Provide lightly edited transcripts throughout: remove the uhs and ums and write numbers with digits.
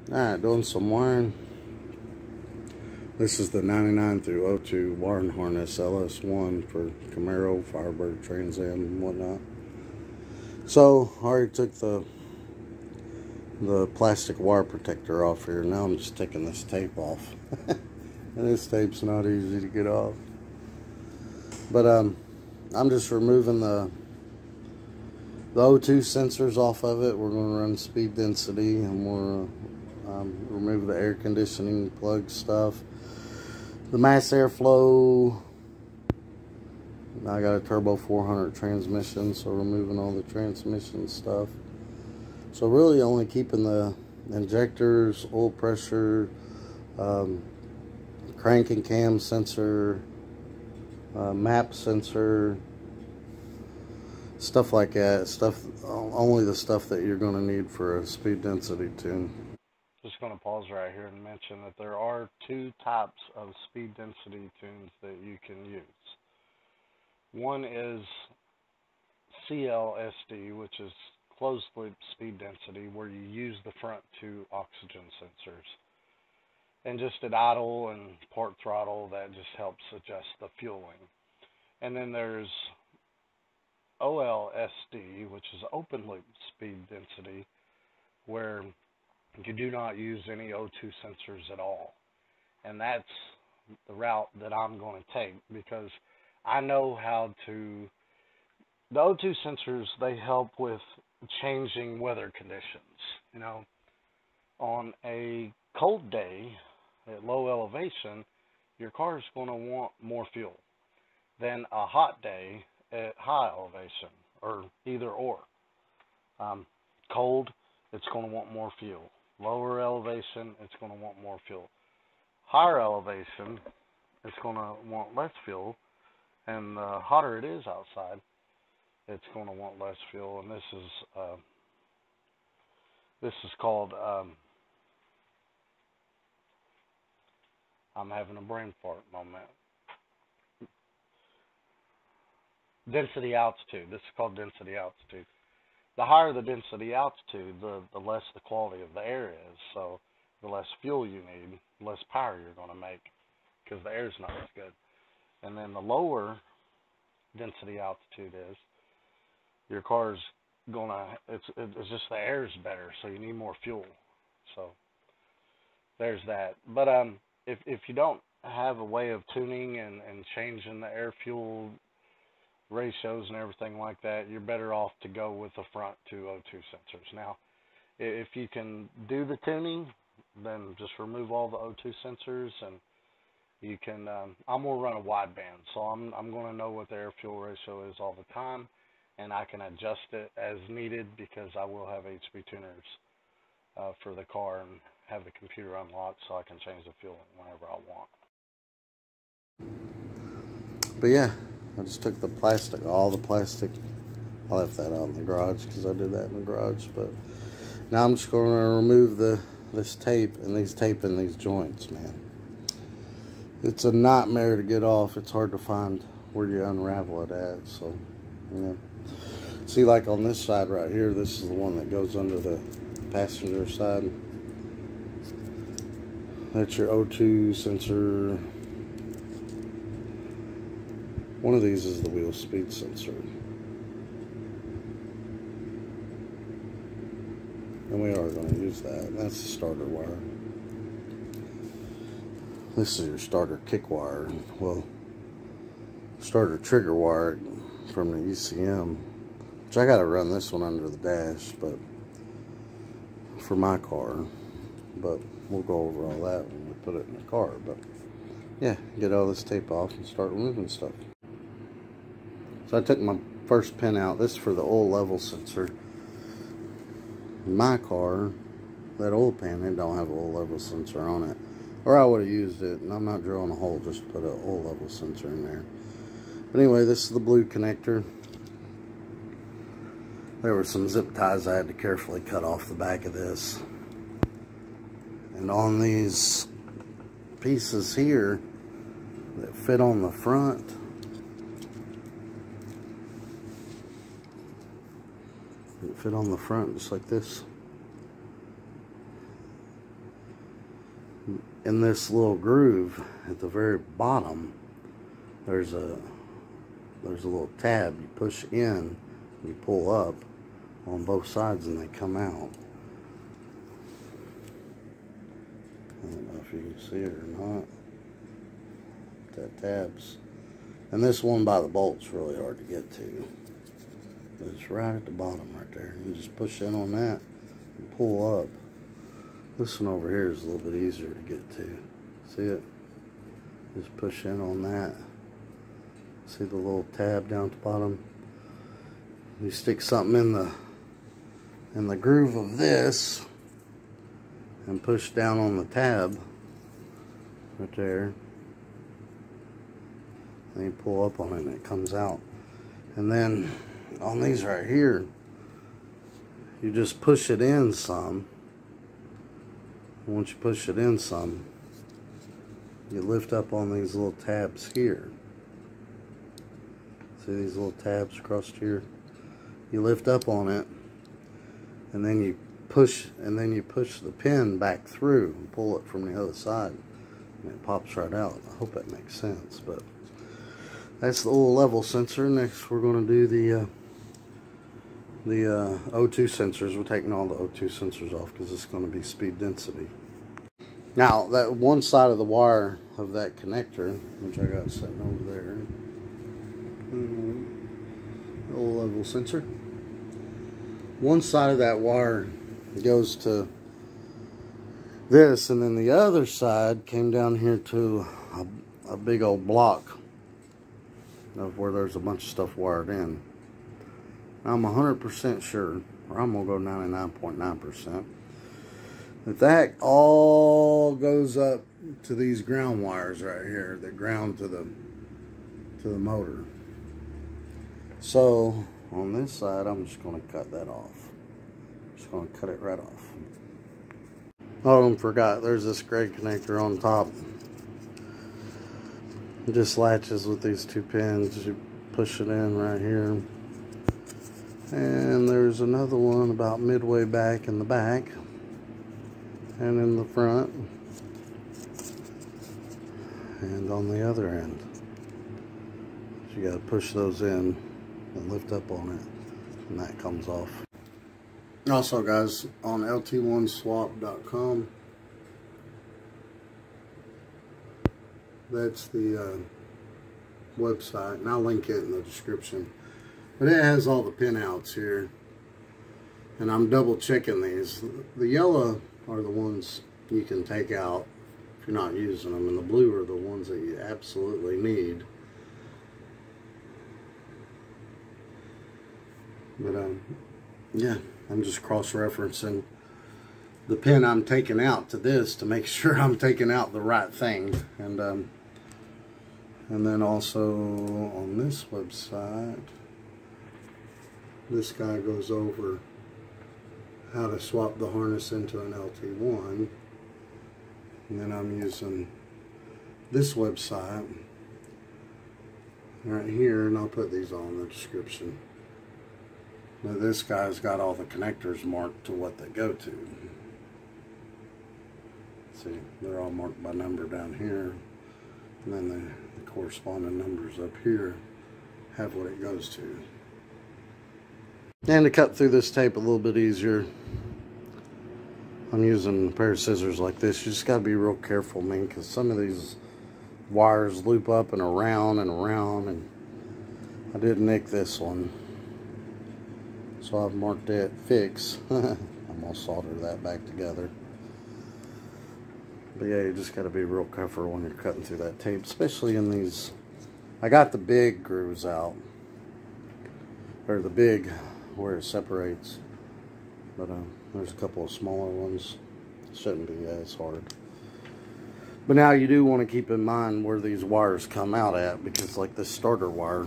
Alright, doing some wiring. This is the 99 through 02 wiring harness LS1 for Camaro, Firebird, Trans Am, and whatnot. So, I already took the plastic wire protector off here. Now I'm just taking this tape off. And this tape's not easy to get off. But I'm just removing the O2 sensors off of it. We're going to run speed density, and we'll remove the air conditioning plug stuff, the mass airflow. I got a turbo 400 transmission, so removing all the transmission stuff. So really only keeping the injectors, oil pressure, crank and cam sensor, map sensor, stuff like that. Only the stuff that you're going to need for a speed density tune. Just going to pause right here and mention that there are two types of speed density tunes that you can use. One is CLSD, which is closed loop speed density, where you use the front two oxygen sensors. And just at idle and port throttle, that just helps adjust the fueling. And then there's OLSD, which is open loop speed density, where you do not use any O2 sensors at all. And that's the route that I'm going to take, because I know how to. The O2 sensors, they help with changing weather conditions. You know, on a cold day at low elevation, your car is going to want more fuel than a hot day at high elevation, or either or. Cold, it's going to want more fuel. Lower elevation, it's going to want more fuel. Higher elevation, it's going to want less fuel. And the hotter it is outside, it's going to want less fuel. And this is called, I'm having a brain fart moment. Density altitude. This is called density altitude. The higher the density altitude, the less the quality of the air is. So the less fuel you need, the less power you're going to make, because the air is not as good. And then the lower density altitude is, your car's gonna, it's just the air is better, so you need more fuel. So there's that. But if you don't have a way of tuning and changing the air fuel ratios and everything like that, you're better off to go with the front two O2 sensors. Now, if you can do the tuning, then just remove all the O2 sensors, and you can. I'm gonna run a wideband, so I'm gonna know what the air fuel ratio is all the time, and I can adjust it as needed, because I will have HP tuners for the car and have the computer unlocked, so I can change the fuel whenever I want. But yeah, I just took the plastic, all the plastic. I left that out in the garage because I did that in the garage. But now I'm just going to remove this tape and these tape in these joints, man. It's a nightmare to get off. It's hard to find where you unravel it at. So, yeah. See, like on this side right here, this is the one that goes under the passenger side. That's your O2 sensor. One of these is the wheel speed sensor. And we are going to use that. That's the starter wire. This is your starter kick wire. Well, starter trigger wire from the ECM. Which I got to run this one under the dash, but for my car. But we'll go over all that when we put it in the car. But yeah, get all this tape off and start removing stuff. So I took my first pin out. This is for the oil level sensor. In my car, that oil pan, it don't have an oil level sensor on it. Or I would have used it, and I'm not drilling a hole just to put an oil level sensor in there. But anyway, this is the blue connector. There were some zip ties I had to carefully cut off the back of this. And on these pieces here that fit on the front, it fit on the front just like this. in this little groove at the very bottom, there's a little tab. You push in, you pull up on both sides, and they come out. I don't know if you can see it or not. That tabs. And this one by the bolt's really hard to get to. But it's right at the bottom right there. You just push in on that and pull up. This one over here is a little bit easier to get to. See it? Just push in on that. See the little tab down at the bottom? You stick something in the groove of this and push down on the tab right there. And you pull up on it and it comes out. And then on these right here, you just push it in some. Once you push it in some, you lift up on these little tabs here. See these little tabs across here? You lift up on it, and then you push the pin back through and pull it from the other side, and it pops right out. I hope that makes sense. But that's the oil level sensor. Next, we're going to do the O2 sensors. We're taking all the O2 sensors off because it's going to be speed density. Now, that one side of the wire of that connector, which I got sitting over there, oil level sensor. One side of that wire goes to this, and then the other side came down here to a big old block of where there's a bunch of stuff wired in. I'm 100% sure, or I'm gonna go 99.9%, that all goes up to these ground wires right here that ground to the motor. So on this side, I'm just gonna cut that off. Just gonna cut it right off. Oh, and forgot, there's this gray connector on top. It just latches with these two pins. You push it in right here. And there's another one about midway back in the back and in the front and on the other end. So you got to push those in and lift up on it, and that comes off. Also, guys, on LT1swap.com, that's the website, and I'll link it in the description. But it has all the pinouts here, and I'm double checking these. The yellow are the ones you can take out if you're not using them, and the blue are the ones that you absolutely need. But yeah, I'm just cross-referencing the pin I'm taking out to this to make sure I'm taking out the right thing. And then also on this website, this guy goes over how to swap the harness into an LT1. And then I'm using this website right here, and I'll put these all in the description. Now this guy's got all the connectors marked to what they go to. See, they're all marked by number down here, and then the corresponding numbers up here have what it goes to. And to cut through this tape a little bit easier, I'm using a pair of scissors like this. You just got to be real careful, man, because some of these wires loop up and around, and I did nick this one. So I've marked it fix. I'm going to solder that back together. But yeah, you just got to be real careful when you're cutting through that tape, especially in these. I got the big grooves out, or the big where it separates, but there's a couple of smaller ones. Shouldn't be as hard. But now you do want to keep in mind where these wires come out at, because like this starter wire,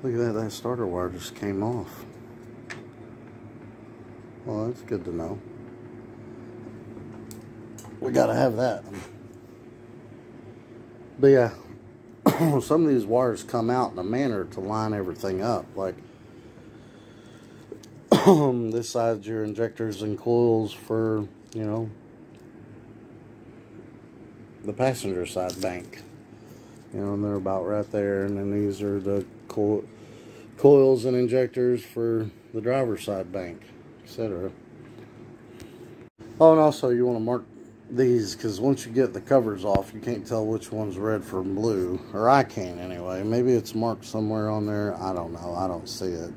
look at that starter wire just came off. Well, that's good to know. We gotta have that. But yeah, some of these wires come out in a manner to line everything up. Like this side's your injectors and coils for, you know, the passenger side bank. You know, and they're about right there. And then these are the coils and injectors for the driver's side bank, etc. Oh, and also you want to mark these, because once you get the covers off, you can't tell which one's red from blue. Or I can't anyway. Maybe it's marked somewhere on there. I don't know. I don't see it.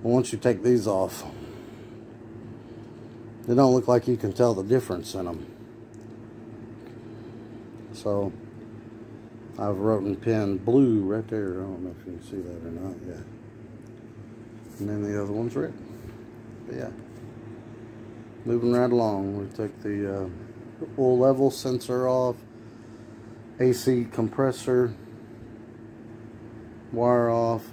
But once you take these off, they don't look like you can tell the difference in them. So I've wrote in pen blue right there. I don't know if you can see that or not. Yeah. And then the other one's red. But yeah. Moving right along, we took the oil level sensor off, AC compressor wire off,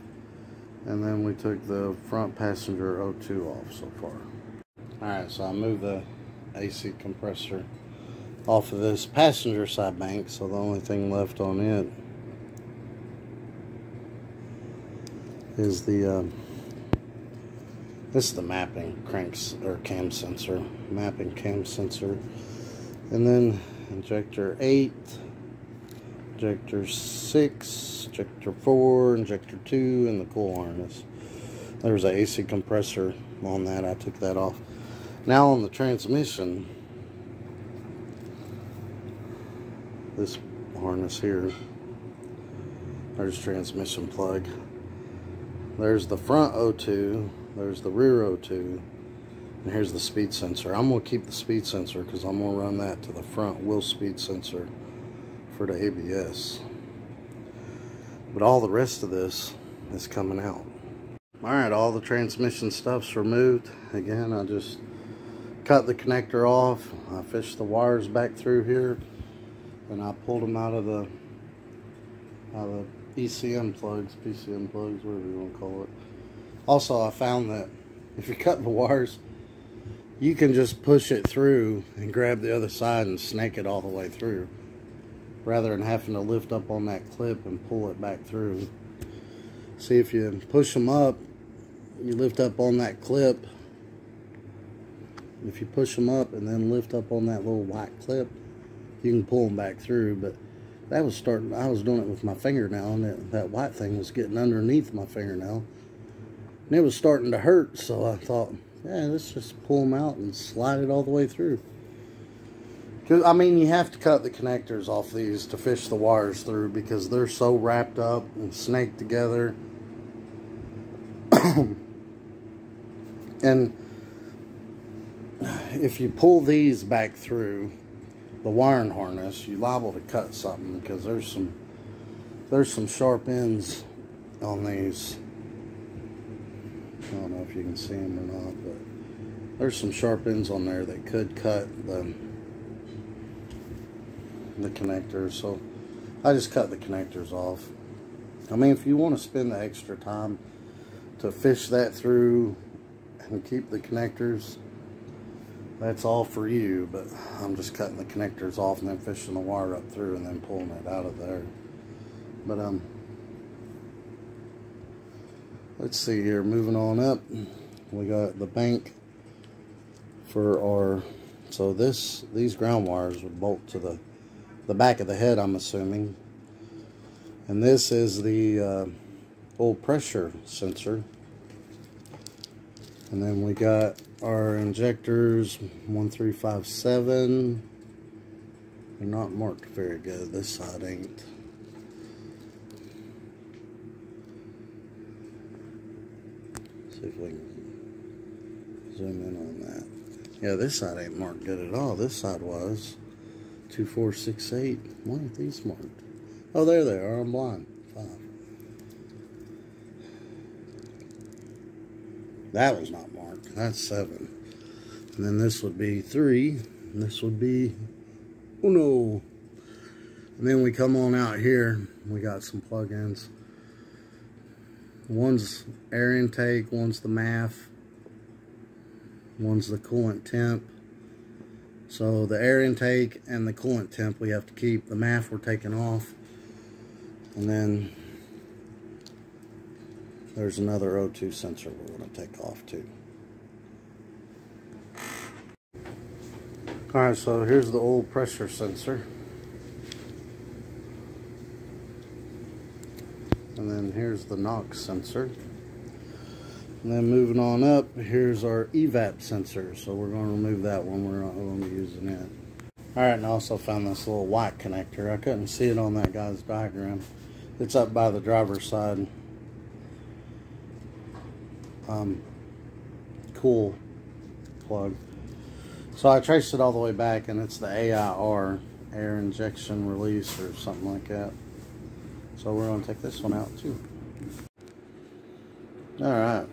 and then we took the front passenger O2 off so far. Alright, so I moved the AC compressor off of this passenger side bank, so the only thing left on it is the this is the mapping cranks or cam sensor, mapping cam sensor, and then injector 8, injector 6, injector 4, injector 2, and the coil harness. There's an AC compressor on that. I took that off. Now on the transmission, this harness here, there's transmission plug. There's the front O2. There's the rear O2, and here's the speed sensor. I'm going to keep the speed sensor because I'm going to run that to the front wheel speed sensor for the ABS. But all the rest of this is coming out. Alright, all the transmission stuff's removed. Again, I just cut the connector off. I fished the wires back through here, and I pulled them out of the ECM plugs, PCM plugs, whatever you want to call it. Also, I found that if you cut the wires, you can just push it through and grab the other side and snake it all the way through, rather than having to lift up on that clip and pull it back through. See, if you push them up, you lift up on that clip. If you push them up and then lift up on that little white clip, you can pull them back through. But that was starting, I was doing it with my fingernail, and that white thing was getting underneath my fingernail. And it was starting to hurt, so I thought, yeah, let's just pull them out and slide it all the way through. Because, I mean, you have to cut the connectors off these to fish the wires through, because they're so wrapped up and snaked together. And if you pull these back through the wiring harness, you're liable to cut something, because there's some sharp ends on these. I don't know if you can see them or not, but there's some sharp ends on there that could cut the connectors. So I just cut the connectors off. I mean, if you want to spend the extra time to fish that through and keep the connectors, that's all for you. But I'm just cutting the connectors off and then fishing the wire up through and then pulling it out of there. But let's see here, moving on up, we got the bank for our, so these ground wires would bolt to the back of the head, I'm assuming. And this is the oil pressure sensor. And then we got our injectors, 1357. They're not marked very good, this side ain't. See if we can zoom in on that. Yeah, this side ain't marked good at all. This side was 2468. Why aren't these marked? Oh, there they are. I'm blind. 5. That was not marked. That's 7. And then this would be 3. And this would be uno. And then we come on out here. We got some plugins. One's air intake, one's the MAF, one's the coolant temp. So the air intake and the coolant temp we have to keep. The MAF we're taking off. And then there's another O2 sensor we're going to take off too. Alright, so here's the oil pressure sensor. And then here's the NOx sensor. And then moving on up, here's our evap sensor. So we're going to remove that one. We're not going to be using it. Alright, and I also found this little white connector. I couldn't see it on that guy's diagram. It's up by the driver's side. Cool plug. So I traced it all the way back, and it's the AIR, air injection release or something like that. So we're going to take this one out too. Alright.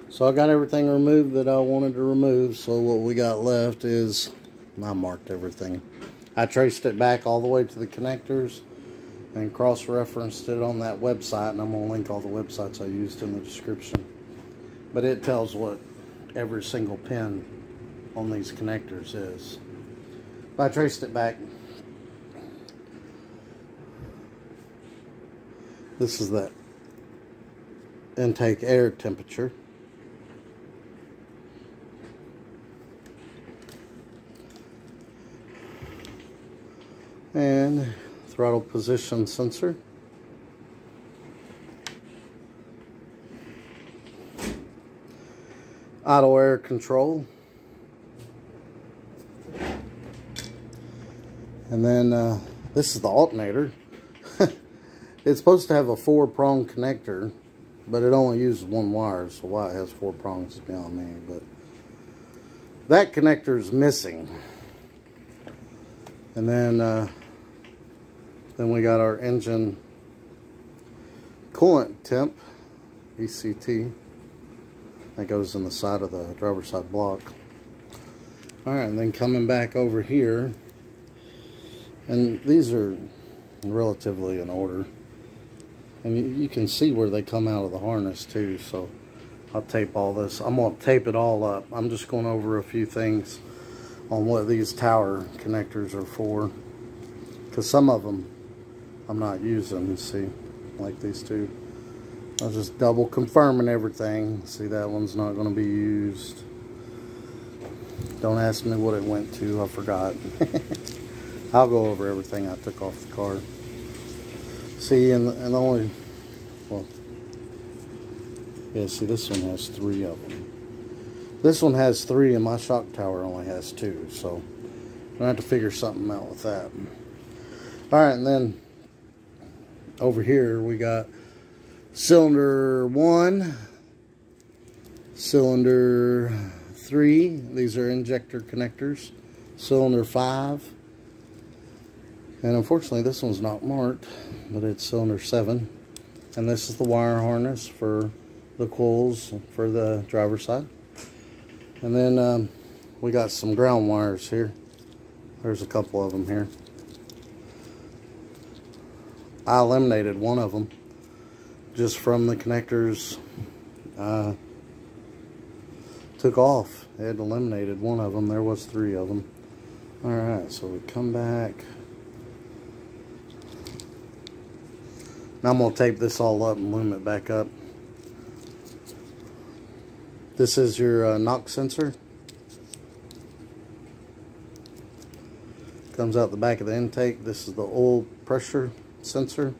So I got everything removed that I wanted to remove. So what we got left is, I marked everything. I traced it back all the way to the connectors and cross-referenced it on that website, and I'm going to link all the websites I used in the description. But it tells what every single pin on these connectors is. But I traced it back. This is that intake air temperature. And throttle position sensor. Idle air control. And then this is the alternator. It's supposed to have a 4-prong connector, but it only uses one wire, so why it has 4 prongs is beyond me. But that connector is missing. And then we got our engine coolant temp, ECT. That goes in the side of the driver's side block. Alright, and then coming back over here, and these are relatively in order. And you can see where they come out of the harness too, so I'll tape all this. I'm going to tape it all up. I'm just going over a few things on what these tower connectors are for, because some of them I'm not using. See, like these two. I was just double confirming everything. See, that one's not going to be used. Don't ask me what it went to. I forgot. I'll go over everything I took off the car. See, and the only, well, yeah, see, this one has 3 of them. This one has 3, and my shock tower only has 2, so I'm gonna have to figure something out with that. All right, and then over here we got cylinder 1, cylinder 3. These are injector connectors. Cylinder 5. And unfortunately, this one's not marked, but it's cylinder 7. And this is the wire harness for the coils for the driver's side. And then we got some ground wires here. There's a couple of them here. I eliminated one of them just from the connectors took off. I had eliminated one of them. There was 3 of them. Alright, so we come back. Now I'm going to tape this all up and loom it back up. This is your NOx sensor. Comes out the back of the intake. This is the oil pressure sensor.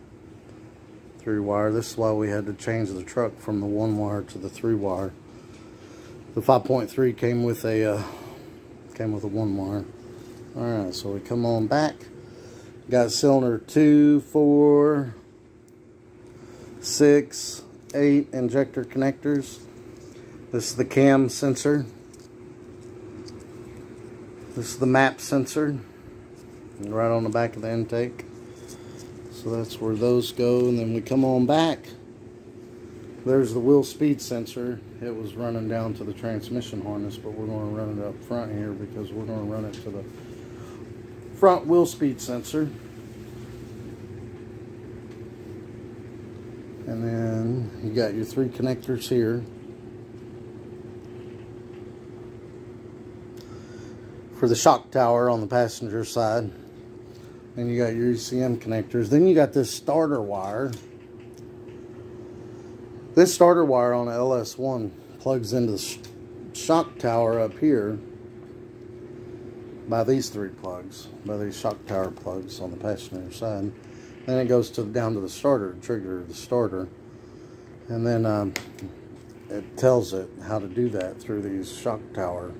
3-wire. This is why we had to change the truck from the 1-wire to the 3-wire. The 5.3 came with a 1-wire. Alright, so we come on back. Got cylinder 2, 4, 6, 8 injector connectors. This is the cam sensor. This is the map sensor. Right on the back of the intake. So that's where those go. And then we come on back. There's the wheel speed sensor. It was running down to the transmission harness, but we're going to run it up front here because we're going to run it to the front wheel speed sensor. And then you got your 3 connectors here. For the shock tower on the passenger side. and you got your ECM connectors. Then you got this starter wire. This starter wire on the LS1 plugs into the shock tower up here by these 3 plugs, by these shock tower plugs on the passenger side. Then it goes down to the starter, trigger the starter, and then it tells it how to do that through these shock tower.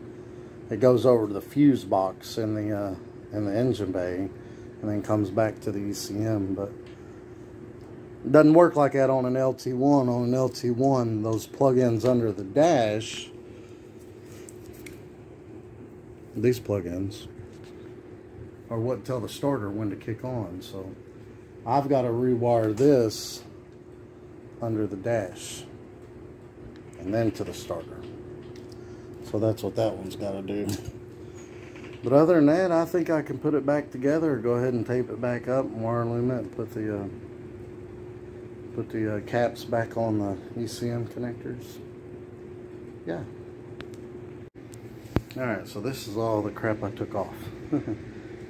It goes over to the fuse box in the engine bay, and then comes back to the ECM. But it doesn't work like that on an LT1. On an LT1, those plug-ins under the dash, these plug-ins, are what tell the starter when to kick on. So I've got to rewire this under the dash and then to the starter. So that's what that one's got to do. But other than that, I think I can put it back together, or go ahead and tape it back up and wire loom it and put the caps back on the ECM connectors. Yeah. Alright, so this is all the crap I took off.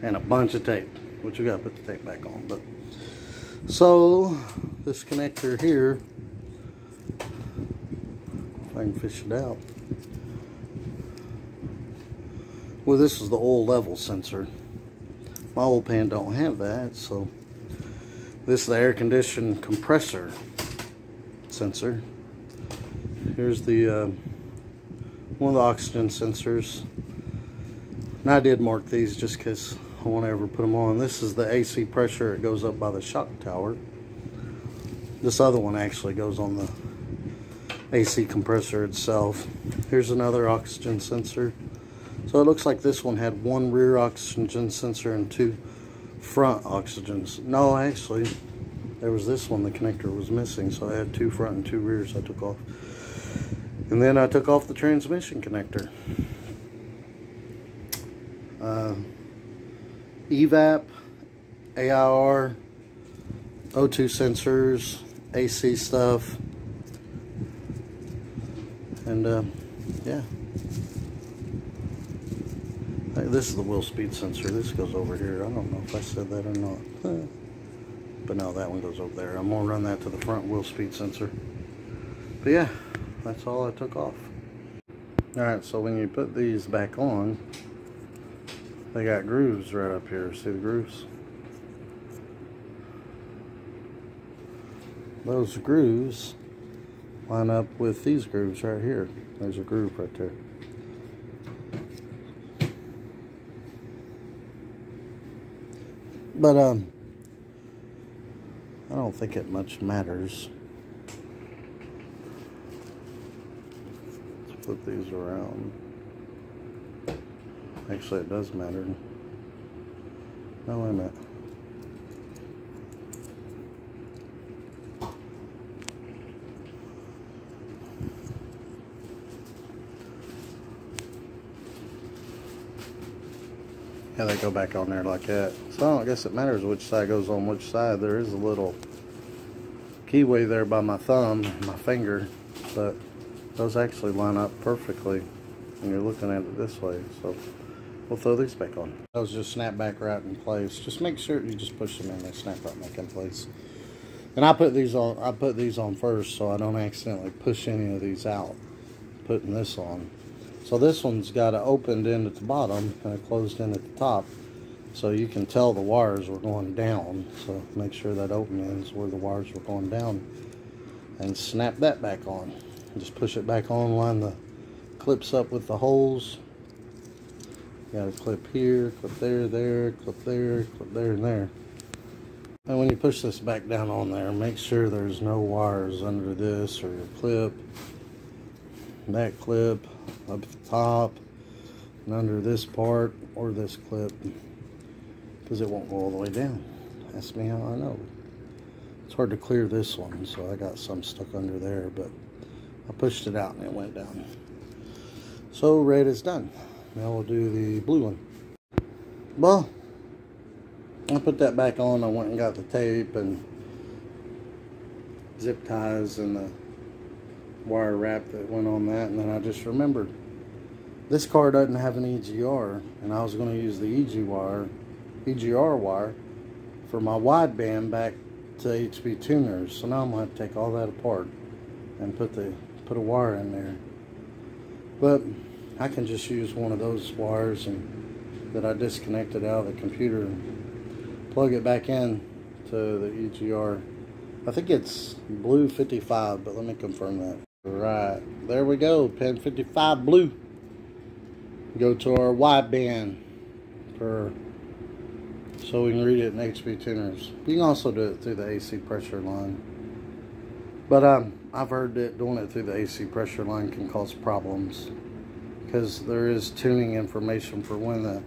And a bunch of tape, which we got to put the tape back on. But so this connector here, if I can fish it out. Well, this is the oil level sensor. My old pan don't have that, so this is the air condition compressor sensor. Here's the one of the oxygen sensors. And I did mark these just because I won't ever put them on. This is the AC pressure. It goes up by the shock tower. This other one actually goes on the AC compressor itself. Here's another oxygen sensor. So it looks like this one had 1 rear oxygen sensor and 2 front oxygens. No, actually, there was this one, the connector was missing, so I had 2 front and 2 rears I took off. And then I took off the transmission connector. EVAP, AIR, O2 sensors, AC stuff, and yeah. This is the wheel speed sensor. This goes over here. I don't know if I said that or not. But no, that one goes over there. I'm going to run that to the front wheel speed sensor. But yeah, that's all I took off. Alright, so when you put these back on, they got grooves right up here. See the grooves? Those grooves line up with these grooves right here. There's a groove right there. But I don't think it much matters. Let's flip these around. Actually, it does matter. No, wait a minute. Yeah, they go back on there like that. So I guess it matters which side goes on which side. There is a little keyway there by my thumb, my finger, but those actually line up perfectly when you're looking at it this way. So we'll throw these back on. Those just snap back right in place. Just make sure you just push them in, they snap right back in place. And I put these on first so I don't accidentally push any of these out, putting this on. So this one's got an opened end at the bottom and a closed end at the top. So you can tell the wires were going down. So make sure that open end is where the wires were going down. And snap that back on. Just push it back on, line the clips up with the holes. You got a clip here, clip there, there, clip there, clip there, and there. And when you push this back down on there, make sure there's no wires under this or your clip. That clip up at the top and under this part or this clip, because it won't go all the way down. Ask me how I know. It's hard to clear this one, so I got some stuck under there, but I pushed it out and it went down. So red is done. Now we'll do the blue one. Well, I put that back on. I went and got the tape and zip ties and the wire wrap that went on that, and then I just remembered this car doesn't have an EGR, and I was going to use the EGR wire for my wideband back to HB tuners. So now I'm going to take all that apart and put a wire in there. But I can just use one of those wires that I disconnected out of the computer and plug it back in to the EGR. I think it's blue 55, but let me confirm that. Right, there we go, pin 55 blue. Go to our wideband so we can read it in HB tuners. You can also do it through the AC pressure line. But I've heard that doing it through the AC pressure line can cause problems, because there is tuning information for when the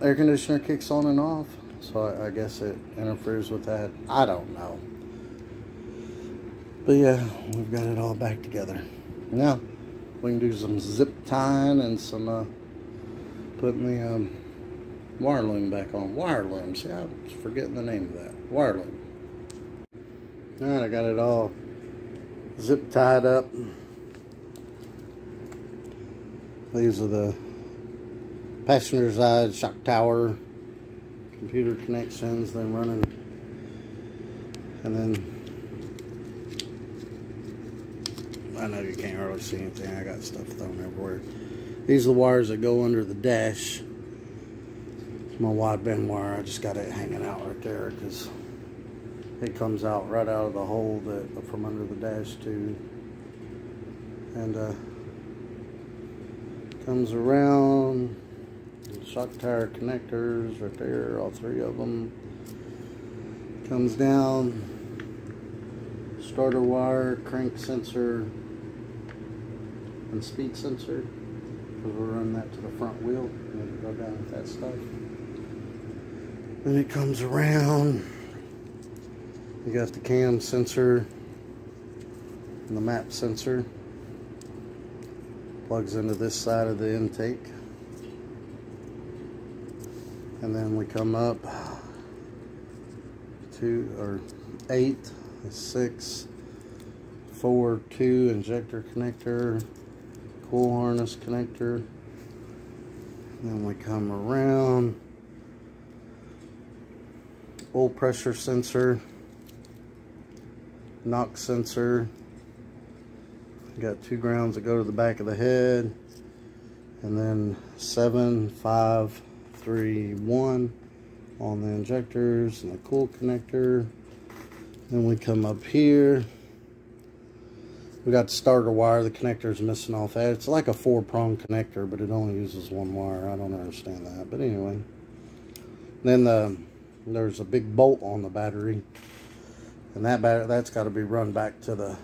air conditioner kicks on and off. So I guess it interferes with that. I don't know. But yeah, we've got it all back together. Now we can do some zip tying and some putting the wire loom back on. Wire loom. See, I was forgetting the name of that. Wire loom. Alright, I got it all zip tied up. These are the passenger side shock tower computer connections. They're running, and then I know you can't really see anything. I got stuff thrown everywhere. These are the wires that go under the dash. It's my wideband wire. I just got it hanging out right there because it comes out right out of the hole from under the dash too, and comes around. Shock tower connectors right there, all three of them. Comes down. Starter wire, crank sensor, and speed sensor, because we'll run that to the front wheel and go down with that stuff. Then it comes around. You got the cam sensor and the map sensor. Plugs into this side of the intake. And then we come up to 8, 6, 4, 2 injector connector, cool harness connector. Then we come around, oil pressure sensor, knock sensor. Got 2 grounds that go to the back of the head, and then 7, 5, 3, 1 on the injectors and the cool connector. Then we come up here. We got the starter wire. The connector is missing off that. It's like a 4-prong connector, but it only uses 1 wire. I don't understand that, but anyway. Then there's a big bolt on the battery, and that's got to be run back to the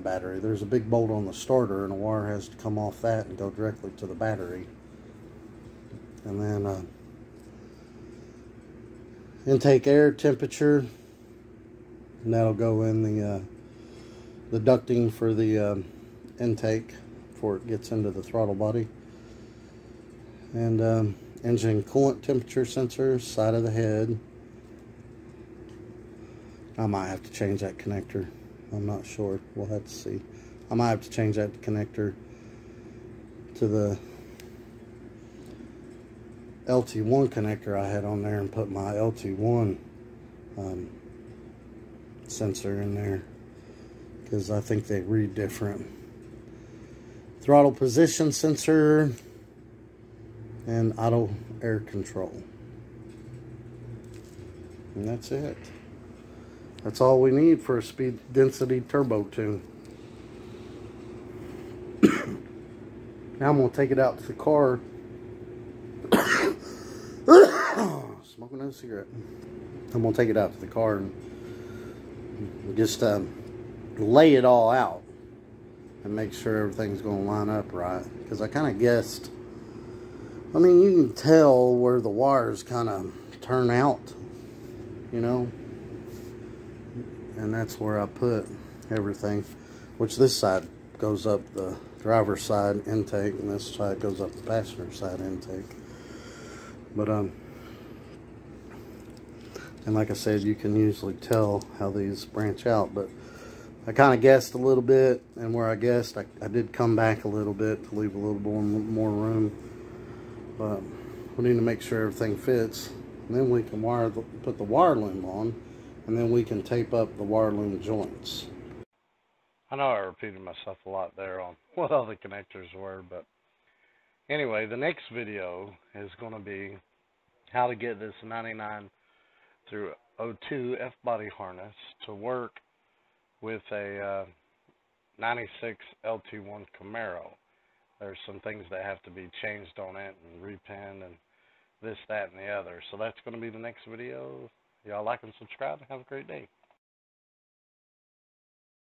battery. There's a big bolt on the starter, and the wire has to come off that and go directly to the battery. And then intake air temperature, and that'll go in the ducting for the intake before it gets into the throttle body. And engine coolant temperature sensor, side of the head. I might have to change that connector. I'm not sure. We'll have to see. I might have to change that connector to the LT1 connector I had on there and put my LT1 sensor in there, because I think they read different. Throttle position sensor and auto air control. And that's it. That's all we need for a speed density turbo tune. Now I'm going to take it out to the car. Smoking a cigarette. I'm going to take it out to the car and just lay it all out and make sure everything's going to line up right. Because I kind of guessed. I mean, you can tell where the wires kind of turn out, you know. And that's where I put everything, which this side goes up the driver's side intake, and this side goes up the passenger side intake. But and like I said, you can usually tell how these branch out, but I kind of guessed a little bit, and where I guessed, I did come back a little bit to leave a little more room. But we need to make sure everything fits. And then we can put the wire loom on, and then we can tape up the wire loom joints. I know I repeated myself a lot there on what all the connectors were, but anyway, the next video is going to be how to get this 99 through 02 F-body harness to work with a 96 LT1 Camaro. There's some things that have to be changed on it and repinned and this, that, and the other. So that's going to be the next video. Y'all like and subscribe and have a great day.